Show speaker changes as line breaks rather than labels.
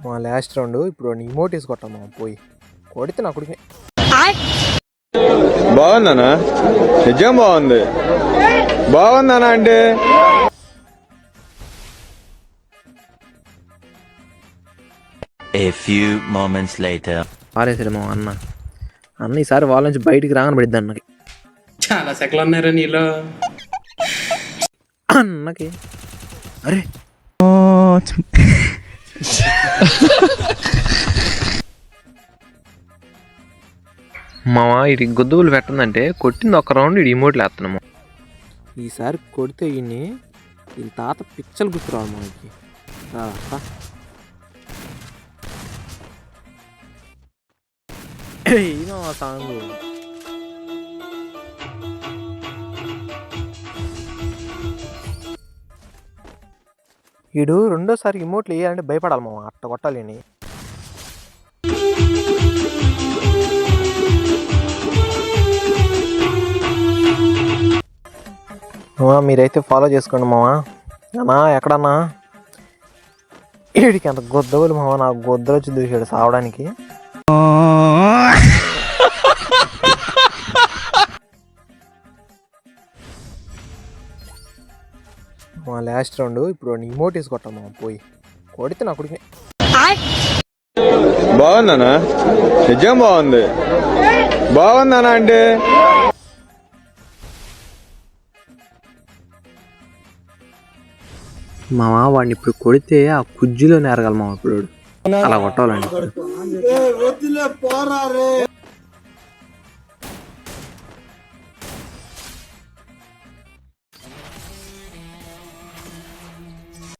మా last round ఇప్పుడు emote వేసుకొట్టాం మా పోయి కొడితే నా కొడుకు
బాగుందనా? నిజం బాగుంది. బాగుందనా అంటే
A few moments later.
పారేసాడు మా అన్న ఈసారి వాళ్ళ నుంచి బయటికి రాగనబడిద్ది అన్నకి.
చాలా సెకలు ఉన్నారా నీలో?
అన్నకి అరే మావా ఇటు గుద్దువులు పెట్టందంటే కొట్టింది ఒక రౌండ్ ఇటు ఇమోట్లు వేస్తున్నాము. ఈసారి కొడితే ఈయన్ని వీళ్ళ తాత పిచ్చలు గుర్తురావు మనకి. సాంగ్ వీడు రెండోసారి ఇమోట్లు వేయాలంటే భయపడాలి మామ, అట్ట కొట్టాలి. మీరైతే ఫాలో చేసుకోండి మావా. అన్నా ఎక్కడన్నా వీడికి అంత గొద్దవులు మావా, నాకు గొద్దలు వచ్చి దూసాడు సావడానికి. మా లాస్ట్ రౌండ్ ఇప్పుడు ఇమోట్ వేసుకొట్టాం మా పోయి కొడితే నా కొడుకు
బాగుందనా? నిజం బాగుంది. బాగుందనా అంటే
మావా వాడిని ఇప్పుడు కొడితే ఆ కుజ్జులో నేరగల మామ ఇప్పుడు అలా కొట్టాలండి.